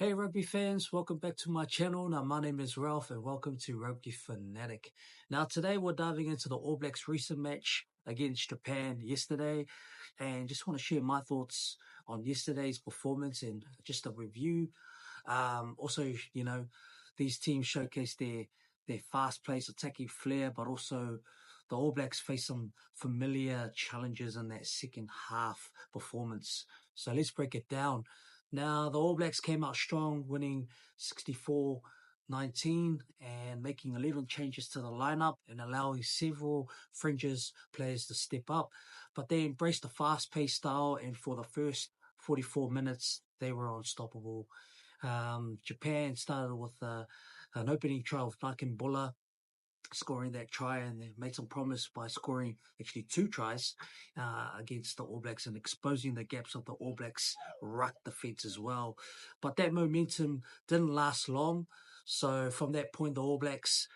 Hey rugby fans, welcome back to my channel. Now my name is Ralph and welcome to Rugby Fanatic. Now today we're diving into the All Blacks recent match against Japan yesterday and just want to share my thoughts on yesterday's performance and just a review. Also, these teams showcase their fast-paced attacking flair, but also the All Blacks face some familiar challenges in that second half performance. So let's break it down. Now, the All Blacks came out strong, winning 64-19 and making 11 changes to the lineup and allowing several fringes players to step up. But they embraced the fast-paced style, and for the first 44 minutes, they were unstoppable. Japan started with an opening try with Nakin Bulla scoring that try, and they made some promise by scoring actually two tries against the All Blacks and exposing the gaps of the All Blacks ruck defense as well. But that momentum didn't last long. So from that point, the All Blacks,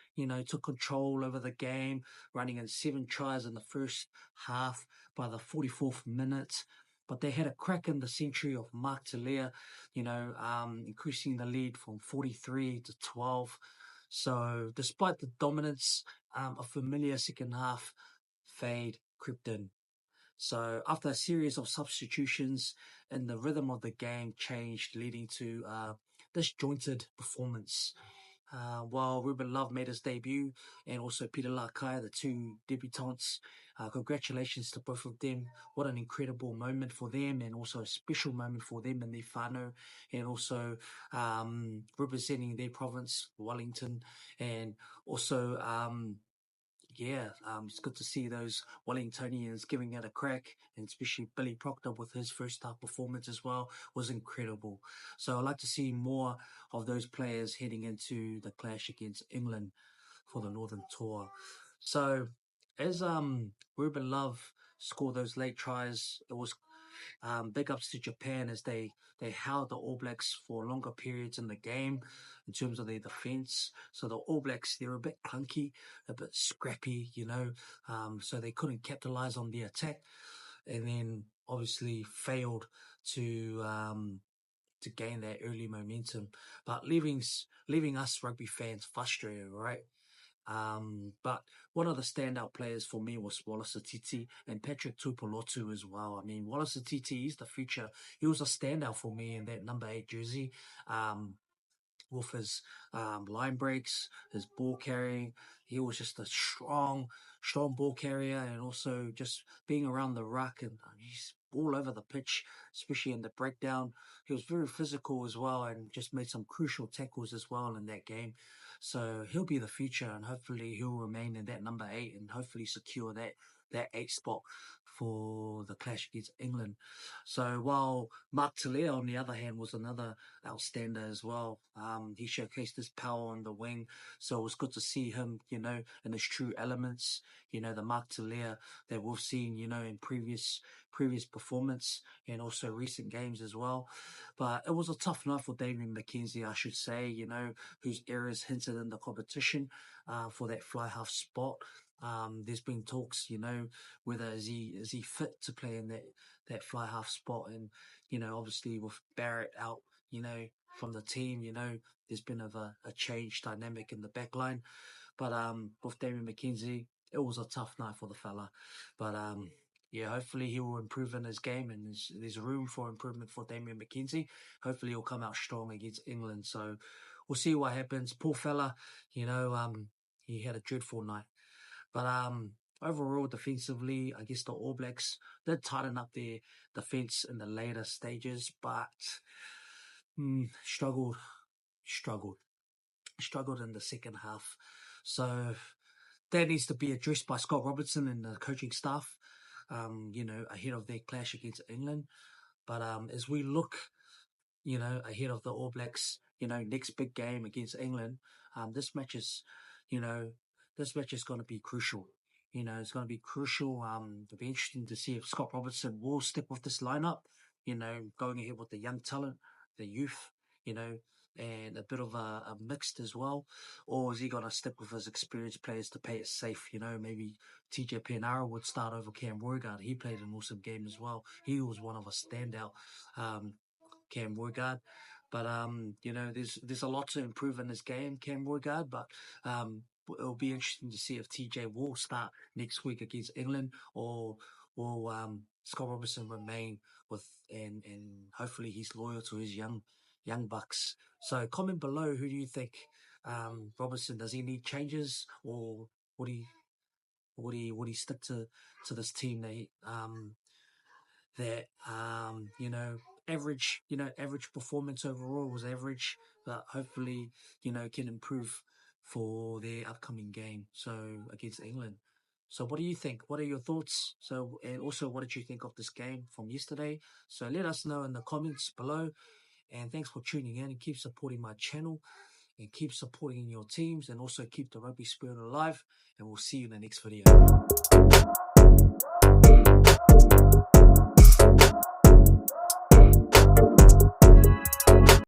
took control over the game, running in 7 tries in the first half by the 44th minute. But they had a crack in the century of Mark Telea, increasing the lead from 43 to 12. So despite the dominance, a familiar second half fade crept in. So after a series of substitutions and the rhythm of the game changed, leading to disjointed performance. While Ruben Love made his debut and also Peter Lakai, the two debutants, congratulations to both of them. What an incredible moment for them, and also a special moment for them and their whānau, and also representing their province, Wellington, and also it's good to see those Wellingtonians giving it a crack, and especially Billy Proctor with his first half performance as well was incredible. So I'd like to see more of those players heading into the clash against England for the Northern Tour. So as Ruben Love scored those late tries, it was big ups to Japan as they held the All Blacks for longer periods in the game in terms of their defense. So the All Blacks, they're a bit clunky, a bit scrappy, so they couldn't capitalize on the attack, and then obviously failed to gain that early momentum, but leaving us rugby fans frustrated, right? But one of the standout players for me was Wallace Atiti and Patrick Tupolotu as well. I mean, Wallace Atiti is the future. He was a standout for me in that number 8 jersey. With his line breaks, his ball carrying, he was just a strong ball carrier, and also just being around the ruck, and he's all over the pitch, especially in the breakdown. He was very physical as well, and just made some crucial tackles as well in that game. So he'll be the future, and hopefully he'll remain in that number 8 and hopefully secure that 8 spot for the clash against England. So while Mark Telea, on the other hand, was another outstander as well. He showcased his power on the wing, so it was good to see him, in his true elements. The Mark Telea that we've seen, in previous performance and also recent games as well. But it was a tough night for Damian McKenzie, I should say, whose errors hinted in the competition for that fly half spot. There's been talks, whether is he fit to play in that fly half spot, and obviously with Barrett out, from the team, there's been a change dynamic in the back line. But with Damian McKenzie, it was a tough night for the fella. But hopefully he will improve in his game, and there's room for improvement for Damian McKenzie. Hopefully he'll come out strong against England. So we'll see what happens. Poor fella, he had a dreadful night. But overall, defensively, I guess the All Blacks did tighten up their defense in the later stages, but struggled in the second half. So that needs to be addressed by Scott Robertson and the coaching staff, ahead of their clash against England. But as we look, ahead of the All Blacks, next big game against England, this match is going to be crucial. It's going to be crucial. It'll be interesting to see if Scott Robertson will stick with this lineup, going ahead with the young talent, the youth, and a bit of a mixed as well. Or is he going to stick with his experienced players to play it safe? Maybe TJ Penara would start over Cam Roigard. He played an awesome game as well. He was one of a standout, Cam Roigard. But you know, there's a lot to improve in this game, Cam Roigard. But it'll be interesting to see if TJ will start next week against England, or will Scott Robertson remain with, and hopefully he's loyal to his young bucks. So comment below, who do you think? Robertson, does he need changes, or would he would he stick to this team that you know, average performance overall was average, but hopefully, you know, can improve for their upcoming game, so against England. So what do you think? What are your thoughts? So, and also, what did you think of this game from yesterday? So let us know in the comments below. And thanks for tuning in, and keep supporting my channel, and keep supporting your teams, and also keep the rugby spirit alive. And we'll see you in the next video.